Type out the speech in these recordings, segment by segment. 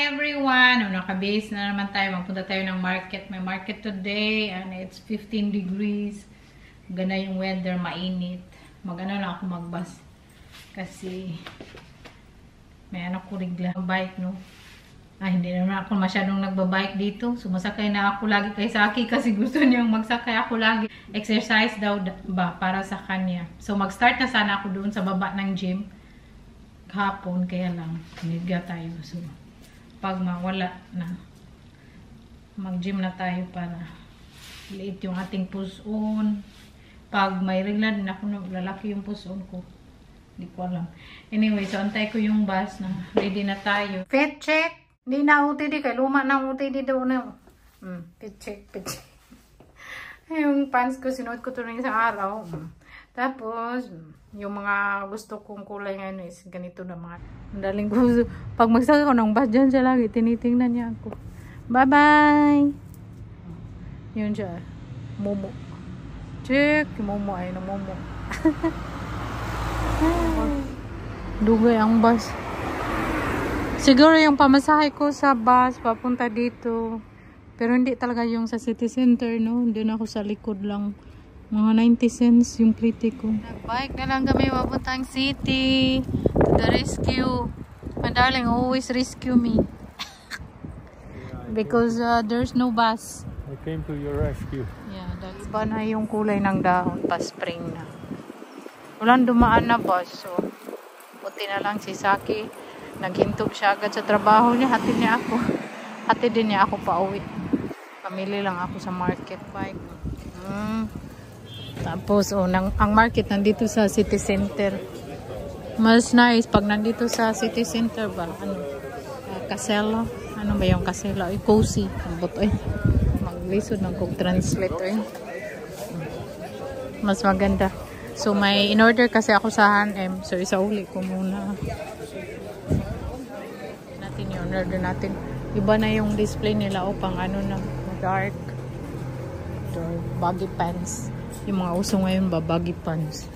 Hi everyone! Naka-base na naman tayo. Magpunta tayo ng market. May market today and it's 15 degrees. Ganda yung weather, mainit. Mag-ano lang ako magbus. Kasi may anak ko rigla bike, no? Hindi naman ako masyadong nagbabike dito. Sumasakay na ako lagi kay Saki kasi gusto niyang magsakay ako lagi. Exercise daw ba para sa kanya. So mag-start na sana ako doon sa baba ng gym. Kahapon, kaya lang nidga tayo. So pag mawala na, mag-gym na tayo para liit yung ating puson. Pag may regla din ako, lalaki yung puson ko. Hindi ko alam. Anyway, so antay ko yung bus na ready na tayo. Fit check! Hindi na UTD, kay luma na UTD daw na. Fit check, fit check. Yung pants ko, sinuot ko ito rin sa araw. Tapos, yung mga gusto kong kulay ngayon is ganito na mga daling gusto. Pag magsaka ko ng bus dyan siya lagi, tinitingnan niya ako. Bye-bye! Yun siya. Momo. Check! Momo ay na Momo. Dugay ang bus. Siguro yung pamasahe ko sa bus papunta dito. Pero hindi talaga yung sa city center, no? Doon ako sa likod lang. Mga 90 cents yung plite ko. Nag-bike na lang kami papuntang city. To the rescue. My darling always rescue me. Because there's no bus. I came to your rescue. Yeah, that's ba na yung kulay ng dahon. Pa-spring na. Walang dumaan na bus. So, buti na lang si Saki. Naghintog siya agad sa trabaho niya. Hatid niya ako. Hatid din niya ako pa uwi. Pamili lang ako sa market bike. Tapos, ang market nandito sa city center. Mas nice pag nandito sa city center ba? Casella. Ano ba yung Casella? Cozy. Maglisod ng kong translate. Mas maganda. So, may in-order kasi ako sa H&M. So, isauli ko muna. Natin yung order natin. Iba na yung display nila o pang ano na dark. Baggy pants. Yung mga uso ngayon ba, baggy pants.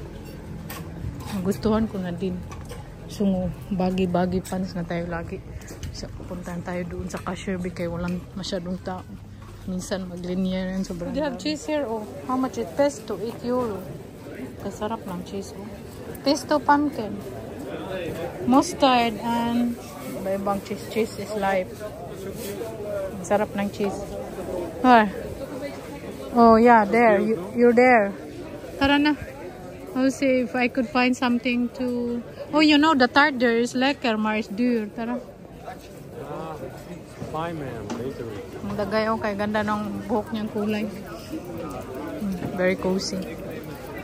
Gustuhan ko na din. So, baggy pants na tayo lagi. So, pupuntahan tayo doon sa cashier kaya walang masyadong tao. Minsan maglinear yan sobrang. They have cheese here, oh. How much it? Pesto, 8 euro. Kasarap ng cheese, oh. Pesto pumpkin. Mustard and iba-ibang cheese. Cheese is life. Sarap ng cheese. Oh yeah, there. You're there. Tara na. I'll see if I could find something to... Oh, you know, the tart there is lekker, maar is duur. Tara. Fine man, later. Ang dagay, okay. Ganda ng buhok niyang kulay. Very cozy.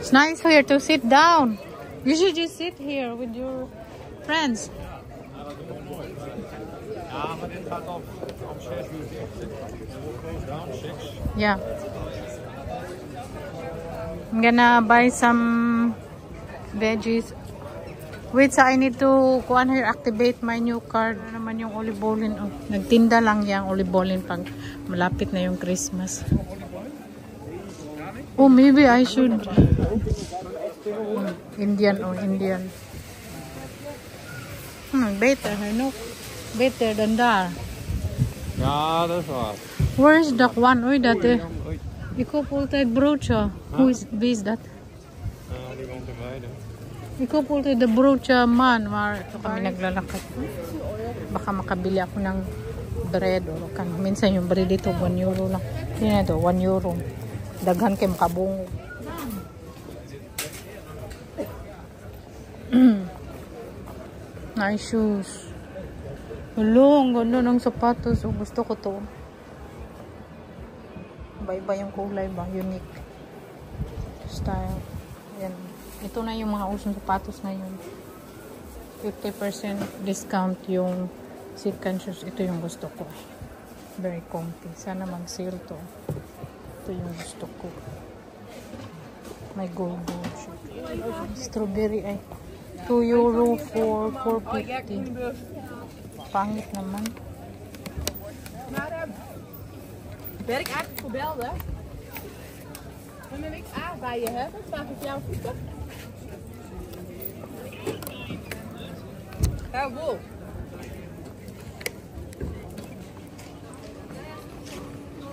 It's nice here to sit down. You should just sit here with your friends. Yeah. I'm gonna buy some veggies. Wait, I need to activate my new card. Ano naman yung olibolin? Oh, nagtinda lang yung olibolin pag malapit na yung Christmas. Oh, maybe I should. Indian. Better, no? Better than that. Ja, dat is waar. Where is that one? Oy, dat ik koop altijd broodje. Hoe is dat? Die woont in Weiden. Ik koop altijd de broodje man, maar ito kami naglalakad. Baka makabili ako ng bread o minsan yung bread dito 1 euro lang. Yun ito, 1 euro. Daghan kay makabungo. Nice shoes. Hello, ang ganda ng sapatos. Oh, gusto ko to. Iba-iba yung kulay ba? Unique. Style. Yan. Ito na yung mga usong sapatos ngayon. 50% discount yung silk shoes. Ito yung gusto ko. Very comfy. Sana mag-sale to. Ito yung gusto ko. May gold shoe. Strawberry ay 2 euro for 4,50. Pangit naman. Ben ik eigenlijk voor belde? Kunnen we niks A bij je hebben? Staat op jouw voeten? Ja, wow.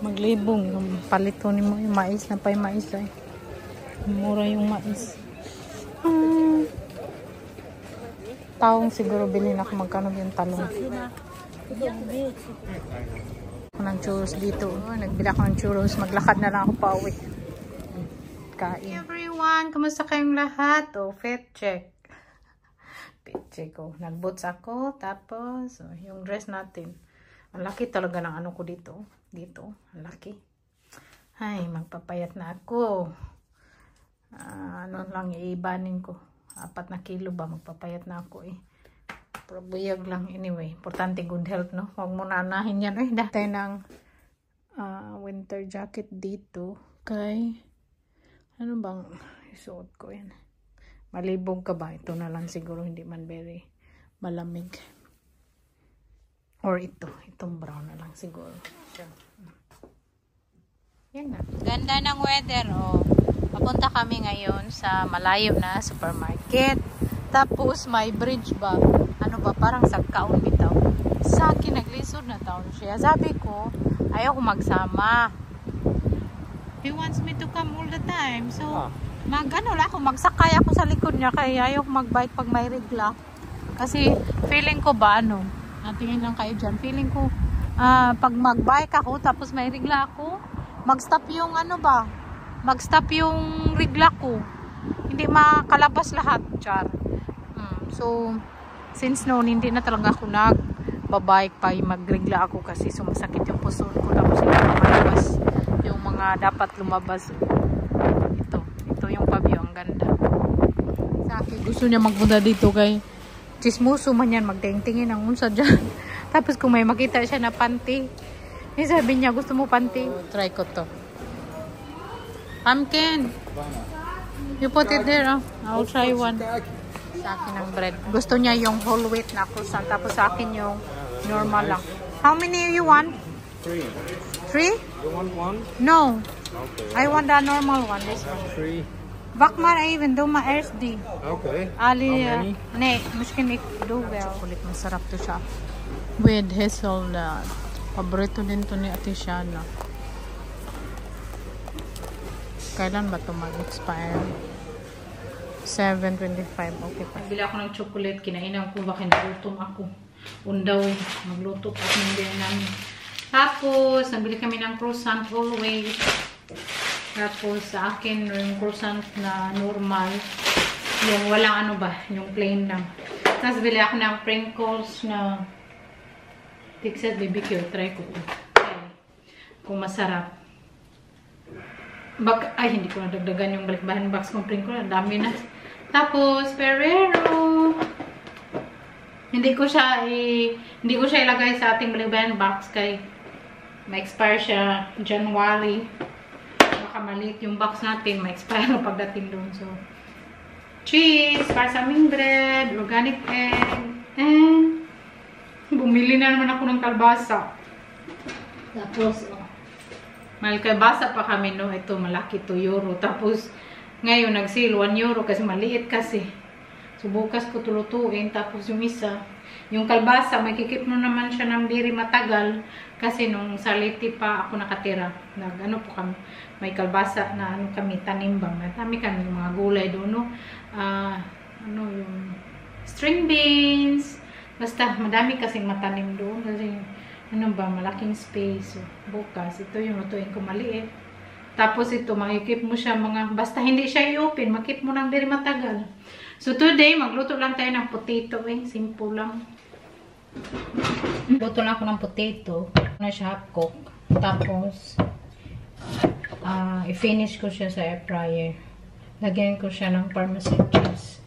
Maglibong. Palito ni mo yung mais na pa'y mais ay. Mura yung mais. Taong siguro bilhin ako magkano yung talong. Ako ng churros dito. Nagbili ako ng churros. Maglakad na lang ako pa uwi. Kain. Hey everyone! Kamusta kayong lahat? Fit check. Fit check ko. Nag-boots ako. Tapos, yung dress natin. Ang laki talaga ng ano ko dito. Dito. Ang laki. Ay, magpapayat na ako. Ano lang, iibanin ko. 4 na kilo ba? Magpapayat na ako eh. Pero buyag lang anyway. Importante good health, no? Huwag mo nanahin yan. Dahil ng winter jacket dito. Kay, ano bang isuot ko yan? Malibog ka ba? Ito na lang siguro. Hindi man very malamig. Or itong brown na lang siguro. Yan na. Ganda ng weather, oh. Papunta kami ngayon sa malayo na supermarket. Tapos may bridge ba? Ano ba? Parang sagkaon bitaw. Sa akin, naglisod na taon siya. Sabi ko, ayaw ko magsama. He wants me to come all the time. So, magsakay ako sa likod niya. Kaya ayaw ko magbike pag may regla. Kasi, feeling ko ba, tingin lang kayo dyan. Feeling ko, pag magbike ako, tapos may regla ako, mag-stop yung mag-stop yung regla ko. Hindi makalabas lahat, char. So, since noon, hindi na talaga ako nagbabike pa magregla ako kasi sumasakit yung puso ko. Tapos hindi na malabas yung mga dapat lumabas. Ito yung pabyo, ang ganda. Sa akin, gusto niya magpunta dito kay chismoso man yan, magtingin ang unsa dyan. Tapos kung may makita siya na panty, sabi niya, gusto mo panty? Try ko to. Pumpkin. You put it there, oh. I'll try one. Sa akin ang bread. Gusto niya yung whole wheat na croissant. Tapos sa akin yung normal lang. How many you want? 3. 3? You want one? No. Okay. I want the normal one. This one. 3. Bak maar even, doe maar eerst die. Okay. Ali, How many? nee, misschien ik doe wel. Chocolate, masarap to siya. With hazelnut. Paborito din to ni Ate Shana. Kailan ba ito mag-expire? 7:25. Okay pa. Bili ako ng chocolate. Kinainan ko. Bakit nagutom ako. Undaw. Magluto pa ng din namin. Tapos, nabili kami ng croissant always. Tapos, sa akin, yung croissant na normal. Yung walang yung plain lang. Tapos, bili ako ng Pringles na Texas BBQ. Try ko ito. Kung masarap. Hindi ko nadagdagan yung balikbahan box kong Pringles. Ang dami na. Tapos, Ferrero. Hindi ko siya ilagay sa ating balikbahan box kay ma-expire siya January. Baka maliit yung box natin, ma-expire na pagdating doon. So, cheese, para sa aming bread, organic egg, and bumili na naman ako ng kalbasa. Tapos, mahal kalbasa pa kami, no? Ito, malaki, 2 euro. Tapos, ngayon, nag-sale, 1 euro kasi maliit kasi. So, bukas ko tulutuin. Tapos, yung isa, yung kalbasa, may kikip mo naman siya ng diri matagal. Kasi nung sa Leyte pa ako nakatira, po kami, may kalbasa na kami, tanim ba? Kami mga gulay doon, no? Yung string beans. Basta, madami kasing matanim doon. Kasi, malaking space. So, bukas, ito yung lutuin ko maliit. Tapos ito, makikip mo siya basta hindi siya i-open, makip mo ng diri matagal. So, today, magluto lang tayo ng potato, simple lang. Luto lang ako ng potato. Na siya half cook. Tapos, i-finish ko siya sa air fryer. Lagyan ko siya ng parmesan cheese.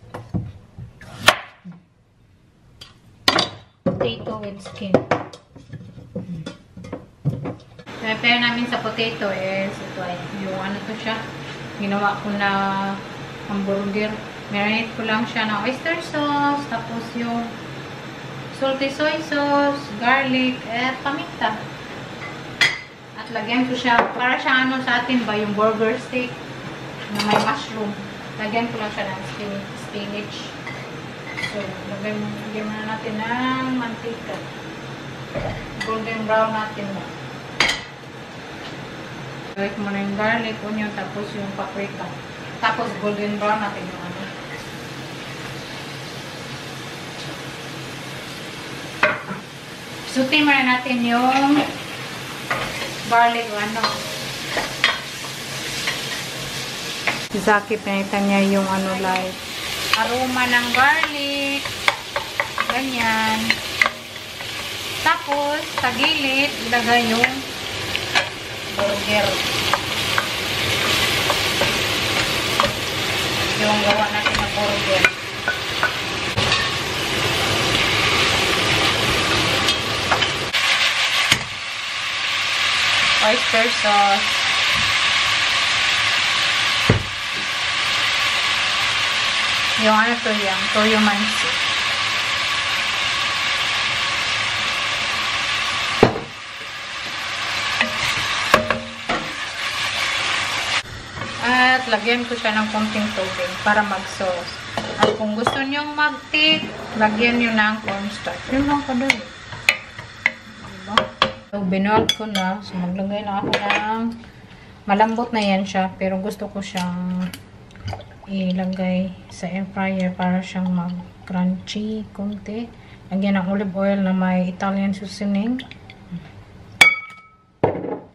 Potato with skin. Prepare namin sa potato is ito ay yung to siya. Ginawa ko na hamburger. Marinate ko lang siya ng oyster sauce. Tapos yung salty soy sauce, garlic, at paminta. At lagyan ko siya, para siya sa atin ba, yung burger steak na may mushroom. Lagyan ko lang siya ng spinach. So, lagyan muna natin ng mantika. Golden brown natin na. Gawin mo na yung garlic, onion, tapos yung paprika. Tapos golden brown natin yung ano. Sutin mo na natin yung garlic o ano. Si Zaki, pinita niya yung ano like aroma ng garlic. Ganyan. Tapos, sa gilid, ilagay yung burger. Yung gawa natin ng burger. Oyster sauce. Yung ano to yung toyo mansi. At lagyan ko siya ng konting tubig para mag-sauce. At kung gusto nyong mag-thick, lagyan nyo ng cornstarch. Yun lang ka doon. Diba? So, binuhat ko na. So, maglagay na ako ng malambot na yan siya. Pero gusto ko siyang ilagay sa air fryer para siyang mag-crunchy konti. Lagyan ng olive oil na may Italian seasoning.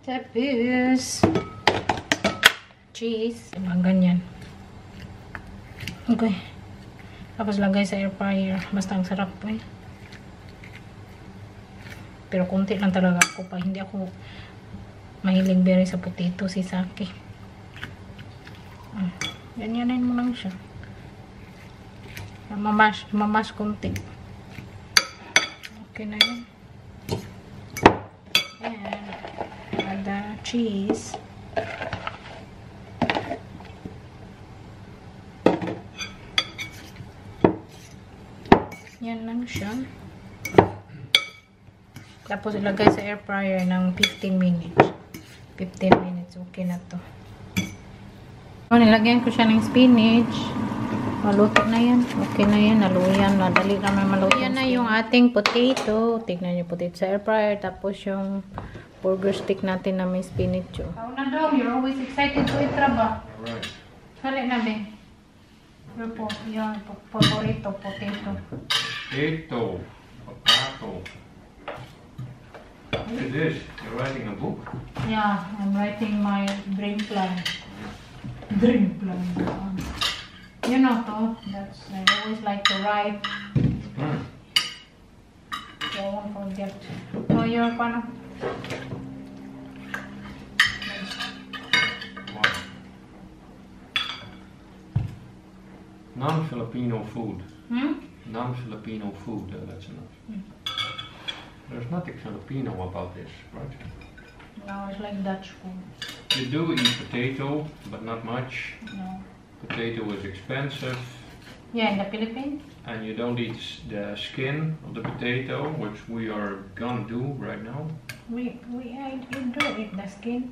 Tapos cheese. Mga ganyan. Okay. Tapos lagay sa air fryer. Basta ang sarap po eh. Pero konti lang talaga ako pa. Hindi ako mahilig berry sa potato si Saki. Ganyanin mo lang siya. Mamash konti. Okay na yun. Ayan. Ada cheese. Yan lang siya. Tapos ilagay sa air fryer ng 15 minutes. 15 minutes. Okay na to. So, nilagyan ko siya ng spinach. Maluto na yan. Okay na yan. Naluyan. Madali naman maluto. Yan na yung ating potato. Tignan yung potato sa air fryer. Tapos yung burger stick natin na may spinach. Oh, na daw. You're always excited to eat raba. Alright. Sali na din. Your favorito potato. Potato. Potato. What is this? You're writing a book? Yeah, I'm writing my dream plan. Dream plan. You know, to. That's I always like to write. So I won't forget. So you're gonna. Non-Filipino food. Hmm? Non-Filipino food. That's enough. There's nothing Filipino about this, right? No, it's like Dutch food. You do eat potato, but not much. No. Potato is expensive. Yeah, in the Philippines. And you don't eat the skin of the potato, which we are gonna do right now. You do eat the skin.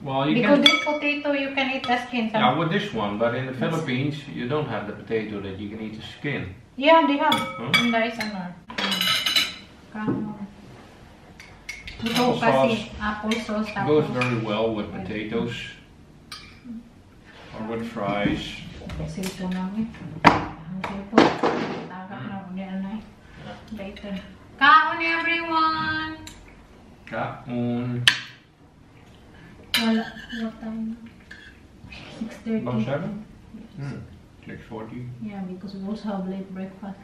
Well, you because can. this potato you can eat the skin. Yeah, with this one, but in the Philippines, you don't have the potato that you can eat the skin. Yeah, they have. Huh? In the SNR. Apple sauce apple sauce goes very well with potatoes or with fries. Kasi ito namin. Ang sipon. Tagak na ulit na eh. Later. Kaon everyone! Kaon. Wala. What time? 6:30. About 7? 6:40. Yeah, because we also have late breakfast.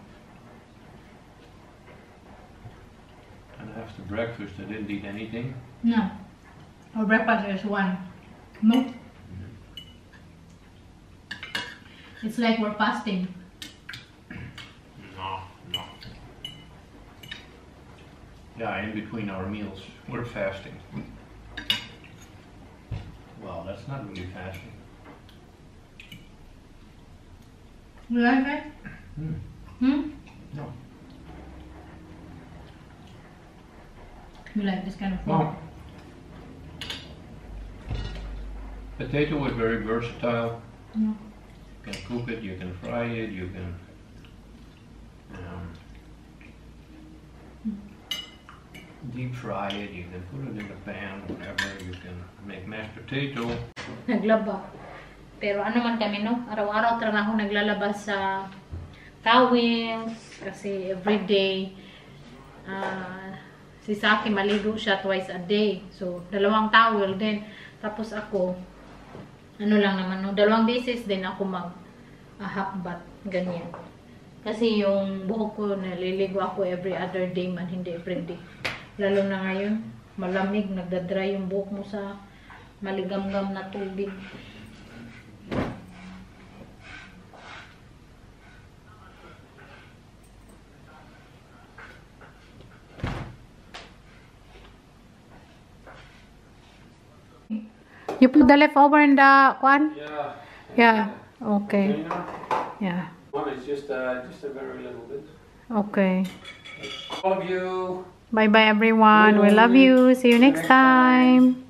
And after breakfast, I didn't eat anything. No. Our breakfast is 1. No. It's like we're fasting. No. Yeah, in between our meals, we're fasting. Well, that's not really fasting. You like it? No. You like this kind of food? Well, potato is very versatile. Yeah. You can cook it, you can fry it, you can deep fry it, you can put it in the pan, whatever, you can make mashed potato. Naglaba. Pero ano man kami, no? Araw-araw talaga ako naglalabas sa towels. Kasi everyday, si Saki maligo siya twice a day. So, 2 towel din. Tapos ako, ano lang naman, no? 2 beses din ako half bath. Ganyan. Kasi yung buhok ko, naliligo ako every other day man, hindi everyday. Lalo na ngayon, malamig, nagdadry yung buhok mo sa maligamgam na tubig. You put the leftover in the one? Yeah. Yeah. Okay. Yeah. One is just a very little bit. Okay. Love you. Bye bye everyone. We love you. See you next time.